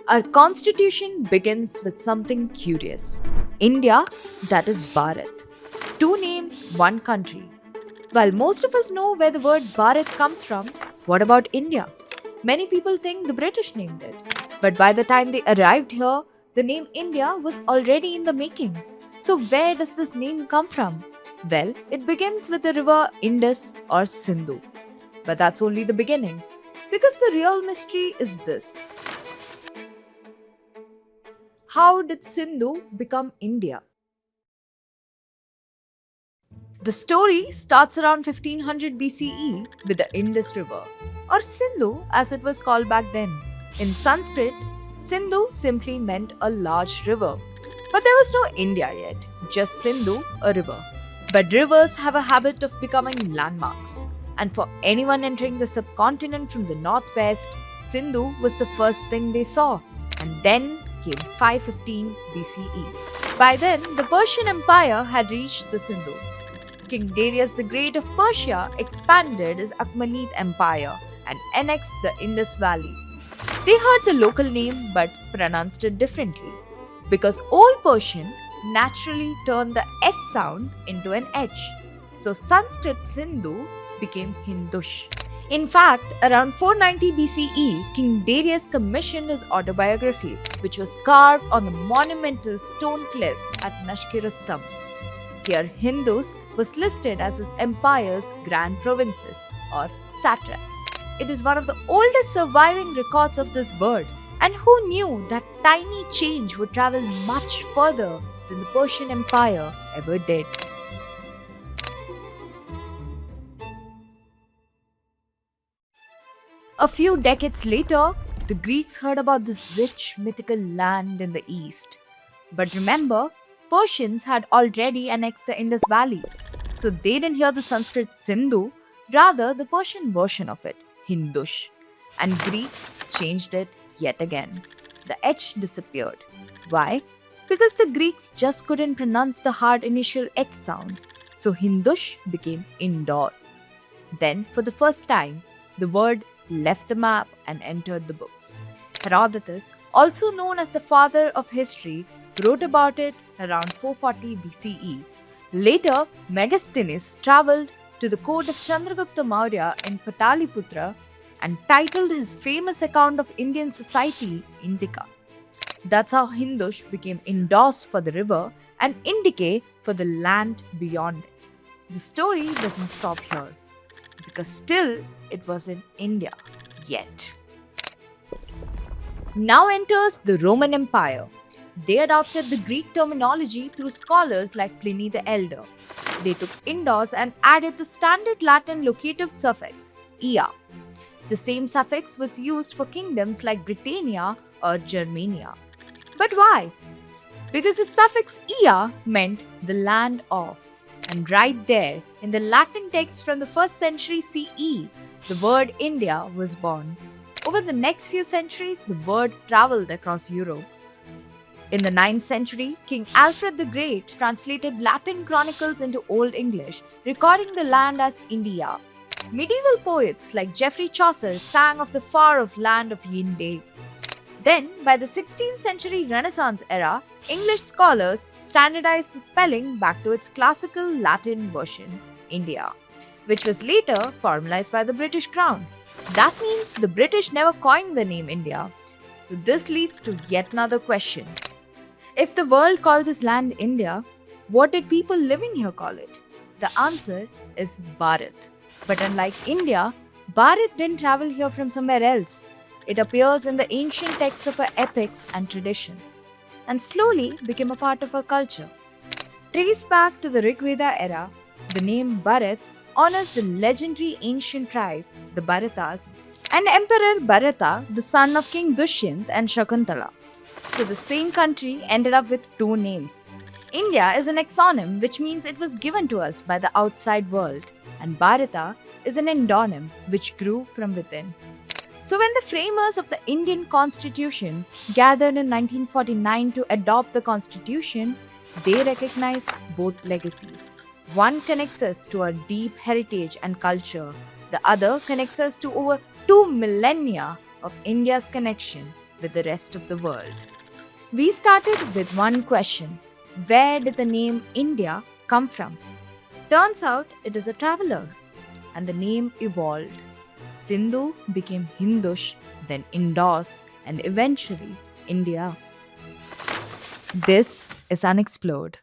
Our constitution begins with something curious. India, that is Bharat. Two names, one country. While most of us know where the word Bharat comes from, what about India? Many people think the British named it. But by the time they arrived here, the name India was already in the making. So, where does this name come from? Well, it begins with the river Indus or Sindhu. But that's only the beginning. Because the real mystery is this: how did Sindhu become India? The story starts around 1500 BCE with the Indus River, or Sindhu as it was called back then. In Sanskrit, Sindhu simply meant a large river. But there was no India yet, just Sindhu, a river. But rivers have a habit of becoming landmarks. And for anyone entering the subcontinent from the northwest, Sindhu was the first thing they saw. And then came 515 BCE. By then, the Persian Empire had reached the Sindhu. King Darius the Great of Persia expanded his Achaemenid Empire and annexed the Indus Valley. They heard the local name but pronounced it differently because Old Persian naturally turned the S sound into an H. So Sanskrit Sindhu became Hindush. In fact, around 490 BCE, King Darius commissioned his autobiography, which was carved on the monumental stone cliffs at Nashkirustam. Here, Hindus was listed as his empire's grand provinces or satraps. It is one of the oldest surviving records of this word, and who knew that tiny change would travel much further than the Persian Empire ever did. A few decades later, the Greeks heard about this rich mythical land in the east. But remember, Persians had already annexed the Indus Valley, so they didn't hear the Sanskrit Sindhu, rather the Persian version of it, Hindush. And Greeks changed it yet again. The H disappeared. Why? Because the Greeks just couldn't pronounce the hard initial H sound, so Hindush became Indos. Then, for the first time, the word left the map and entered the books. Herodotus, also known as the father of history, wrote about it around 440 BCE. Later, Megasthenes travelled to the court of Chandragupta Maurya in Pataliputra and titled his famous account of Indian society Indica. That's how Hindush became Indos for the river and Indicae for the land beyond it. The story doesn't stop here, because still it was in India yet. Now enters the Roman Empire. They adopted the Greek terminology through scholars like Pliny the Elder. They took Indos and added the standard Latin locative suffix, ia. The same suffix was used for kingdoms like Britannia or Germania. But why? Because the suffix ia meant the land of. And right there, in the Latin text from the 1st century CE, the word India was born. Over the next few centuries, the word traveled across Europe. In the 9th century, King Alfred the Great translated Latin chronicles into Old English, recording the land as India. Medieval poets like Geoffrey Chaucer sang of the far-off land of Yinde. Then, by the 16th century Renaissance era, English scholars standardized the spelling back to its classical Latin version, India, which was later formalized by the British Crown. That means the British never coined the name India. So this leads to yet another question. If the world called this land India, what did people living here call it? The answer is Bharat. But unlike India, Bharat didn't travel here from somewhere else. It appears in the ancient texts of our epics and traditions, and slowly became a part of our culture. Traced back to the Rig Veda era, the name Bharat honors the legendary ancient tribe, the Bharatas, and Emperor Bharata, the son of King Dushyant and Shakuntala. So the same country ended up with two names. India is an exonym, which means it was given to us by the outside world, and Bharata is an endonym, which grew from within. So when the framers of the Indian Constitution gathered in 1949 to adopt the Constitution, they recognized both legacies. One connects us to our deep heritage and culture. The other connects us to over 2 millennia of India's connection with the rest of the world. We started with one question: where did the name India come from? Turns out it is a traveler, and the name evolved. Sindhu became Hindush, then Indus, and eventually India. This is Unexplored.